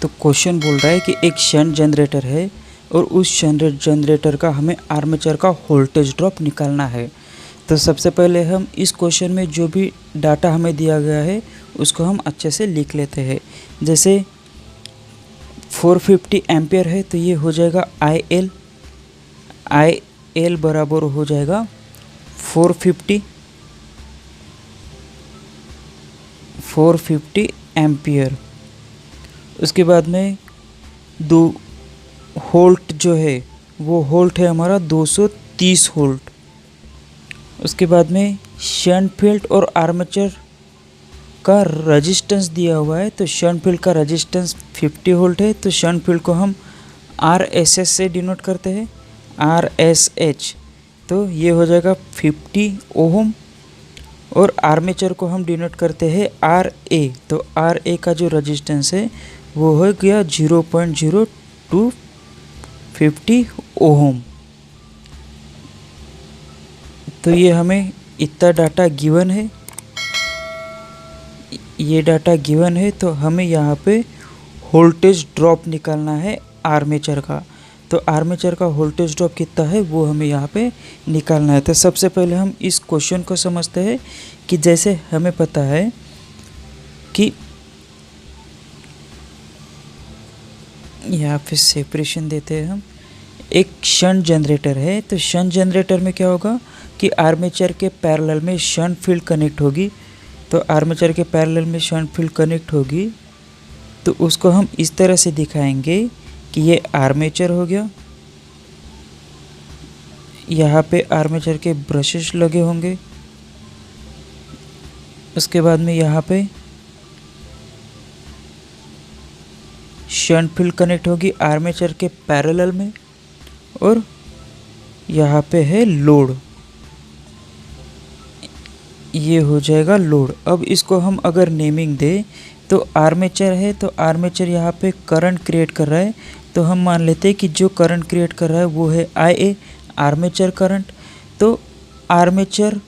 तो क्वेश्चन बोल रहा है कि एक शंट जनरेटर है और उस शंट जनरेटर का हमें आर्मेचर का वोल्टेज ड्रॉप निकालना है। तो सबसे पहले हम इस क्वेश्चन में जो भी डाटा हमें दिया गया है उसको हम अच्छे से लिख लेते हैं। जैसे 450 एम्पियर है तो ये हो जाएगा आई एल बराबर हो जाएगा 450 एम्पियर। उसके बाद में दो वोल्ट जो है वो वोल्ट है हमारा 230 वोल्ट। उसके बाद में शंट फील्ड और आर्मेचर का रेजिस्टेंस दिया हुआ है, तो शंट फील्ड का रेजिस्टेंस 50 वोल्ट है, तो शंट फील्ड को हम RSS से डिनोट करते हैं, RSH। तो ये हो जाएगा 50 ओम और आर्मेचर को हम डिनोट करते हैं RA। तो RA का जो रेजिस्टेंस है वो हो गया 0.0250 ओम। तो ये हमें इतना डाटा गिवन है, ये डाटा गिवन है, तो हमें यहाँ पे वोल्टेज ड्रॉप निकालना है आर्मेचर का। तो आर्मेचर का वोल्टेज ड्रॉप कितना है वो हमें यहाँ पे निकालना है। तो सबसे पहले हम इस क्वेश्चन को समझते हैं कि जैसे हमें पता है कि यहाँ पे सेपरेशन देते हैं हम, एक शंट जनरेटर है, तो शंट जनरेटर में क्या होगा कि आर्मेचर के पैरेलल में शंट फील्ड कनेक्ट होगी। तो आर्मेचर के पैरेलल में शंट फील्ड कनेक्ट होगी तो उसको हम इस तरह से दिखाएंगे कि ये आर्मेचर हो गया, यहाँ पे आर्मेचर के ब्रशेस लगे होंगे। उसके बाद में यहाँ पे शंट फील्ड कनेक्ट होगी आर्मेचर के पैरेलल में और यहाँ पे है लोड, ये हो जाएगा लोड। अब इसको हम अगर नेमिंग दें तो आर्मेचर है, तो आर्मेचर यहाँ पे करंट क्रिएट कर रहा है, तो हम मान लेते हैं कि जो करंट क्रिएट कर रहा है वो है IA आर्मेचर करंट। तो आर्मेचर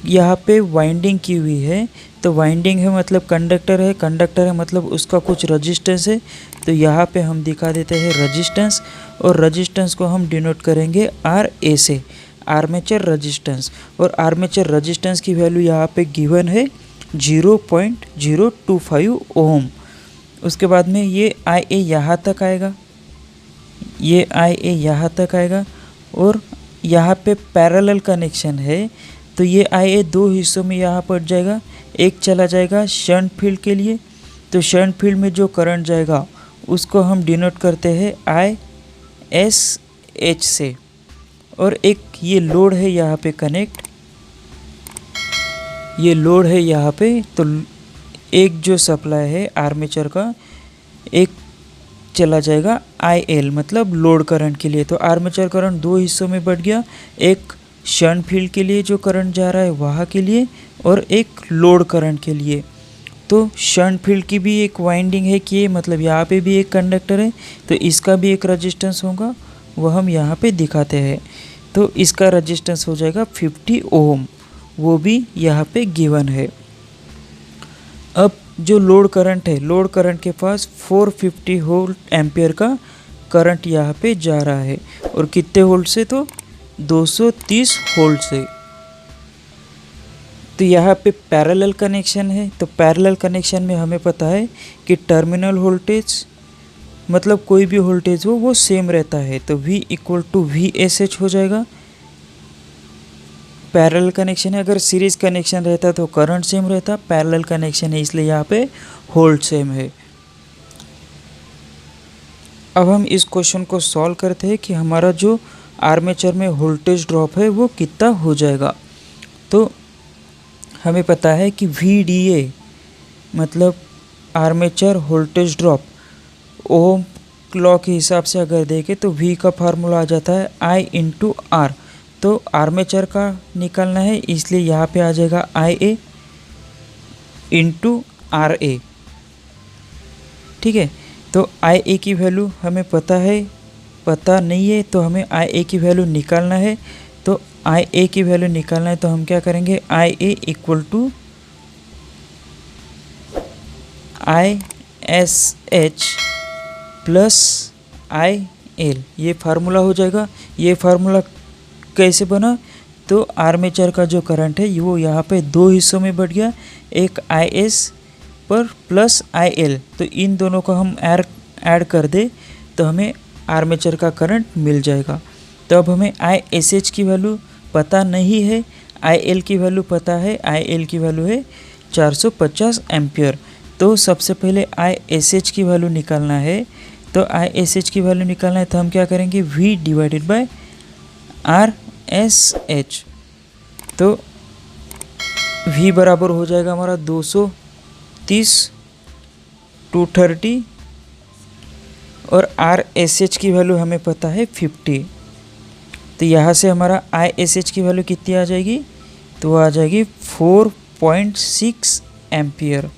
यहाँ पे वाइंडिंग की हुई है, तो वाइंडिंग है मतलब कंडक्टर है, कंडक्टर है मतलब उसका कुछ रजिस्टेंस है, तो यहाँ पे हम दिखा देते हैं रजिस्टेंस, और रजिस्टेंस को हम डिनोट करेंगे RA से, आर्मेचर रजिस्टेंस। और आर्मेचर रजिस्टेंस की वैल्यू यहाँ पे गिवन है 0.025 ओम। उसके बाद में ये IA यहाँ तक आएगा, ये IA यहाँ तक आएगा, और यहाँ पे पैरेलल कनेक्शन है, तो ये IA दो हिस्सों में यहाँ पड़ जाएगा। एक चला जाएगा शंट फील्ड के लिए, तो शंट फील्ड में जो करंट जाएगा उसको हम डिनोट करते हैं ISH से। और एक ये लोड है यहाँ पे कनेक्ट, ये लोड है यहाँ पे, तो एक जो सप्लाई है आर्मेचर का एक चला जाएगा IL मतलब लोड करंट के लिए। तो आर्मेचर करंट दो हिस्सों में बढ़ गया, एक शंट फील्ड के लिए जो करंट जा रहा है वहाँ के लिए और एक लोड करंट के लिए। तो शंट फील्ड की भी एक वाइंडिंग है कि मतलब यहाँ पे भी एक कंडक्टर है, तो इसका भी एक रेजिस्टेंस होगा, वो हम यहाँ पे दिखाते हैं। तो इसका रेजिस्टेंस हो जाएगा 50 ओम, वो भी यहाँ पे गिवन है। अब जो लोड करंट है, लोड करंट के पास 450 वोल्ट एम्पियर का करंट यहाँ पे जा रहा है, और कितने वोल्ट से, तो 230 वोल्ट से। तो यहाँ पे पैरेलल कनेक्शन है, तो पैरेलल कनेक्शन में हमें पता है कि टर्मिनल वोल्टेज मतलब कोई भी वोल्टेज हो वो सेम रहता है, तो V = VSH हो जाएगा। पैरेलल कनेक्शन है, अगर सीरीज कनेक्शन रहता तो करंट सेम रहता, पैरेलल कनेक्शन है इसलिए यहाँ पे वोल्ट सेम है। अब हम इस क्वेश्चन को सॉल्व करते हैं कि हमारा जो आर्मेचर में वोल्टेज ड्रॉप है वो कितना हो जाएगा। तो हमें पता है कि VDA मतलब आर्मेचर वोल्टेज ड्रॉप ओम लॉ के हिसाब से अगर देखें तो V का फार्मूला आ जाता है I × R। तो आर्मेचर का निकालना है इसलिए यहाँ पे आ जाएगा IA × RA। ठीक है, तो IA की वैल्यू हमें पता नहीं है, तो हमें IA की वैल्यू निकालना है। तो IA की वैल्यू निकालना है तो हम क्या करेंगे, IA = एस प्लस IL, ये फार्मूला हो जाएगा। ये फार्मूला कैसे बना, तो आर्मेचर का जो करंट है वो यहाँ पे दो हिस्सों में बढ़ गया, एक IS पर प्लस IL, तो इन दोनों को हम ऐड कर दे तो हमें आर्मेचर का करंट मिल जाएगा। तो अब हमें ISH की वैल्यू पता नहीं है, IL की वैल्यू पता है, IL की वैल्यू है 450 एम्पियर। तो सबसे पहले ISH की वैल्यू निकालना है। तो ISH की वैल्यू निकालना है तो हम क्या करेंगे, V डिवाइडेड बाय RSH। तो V बराबर हो जाएगा हमारा 230 230 और RSH की वैल्यू हमें पता है 50। तो यहाँ से हमारा ISH की वैल्यू कितनी आ जाएगी, तो आ जाएगी 4.6 एम्पियर।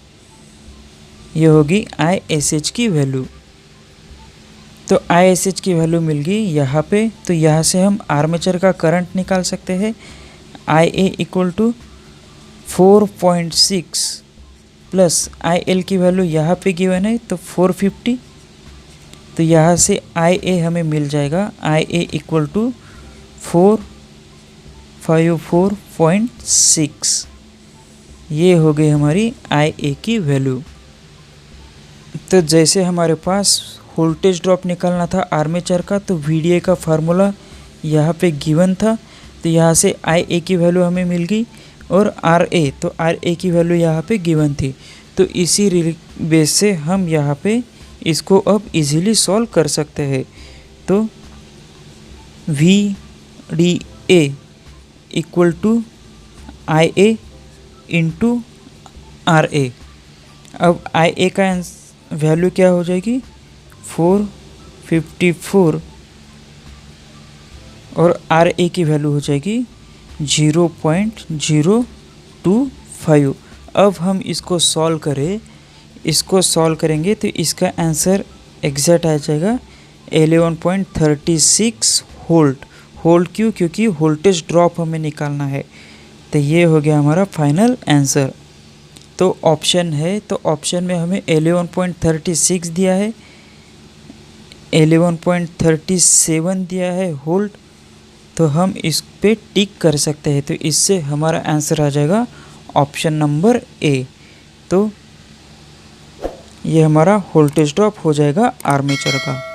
ये होगी ISH की वैल्यू। तो ISH की वैल्यू मिल गई यहाँ पे। तो यहाँ से हम आर्मेचर का करंट निकाल सकते हैं। IA equal to 4.6 plus IL की वैल्यू यहाँ पे गिवन है तो 450। तो यहाँ से IA हमें मिल जाएगा, IA इक्वल टू 454.6। ये हो गई हमारी IA की वैल्यू। तो जैसे हमारे पास वोल्टेज ड्रॉप निकालना था आर्मेचर का, तो VDA का फार्मूला यहाँ पे गिवन था। तो यहाँ से IA की वैल्यू हमें मिल गई और RA, तो RA की वैल्यू यहाँ पे गिवन थी। तो इसी बेस से हम यहाँ पे इसको अब इजीली सॉल्व कर सकते हैं। तो VDA equal to IA into RA। अब IA का वैल्यू क्या हो जाएगी, 454 और RA की वैल्यू हो जाएगी 0.025। अब हम इसको सॉल्व करेंगे तो इसका आंसर एग्जैक्ट आ जाएगा 11.36 वोल्ट। क्यों, क्योंकि वोल्टेज ड्रॉप हमें निकालना है। तो ये हो गया हमारा फाइनल आंसर। तो ऑप्शन है, तो ऑप्शन में हमें 11.36 दिया है, 11.37 दिया है वोल्ट। तो हम इस पे टिक कर सकते हैं। तो इससे हमारा आंसर आ जाएगा ऑप्शन नंबर A। तो ये हमारा वोल्टेज ड्रॉप हो जाएगा आर्मेचर का।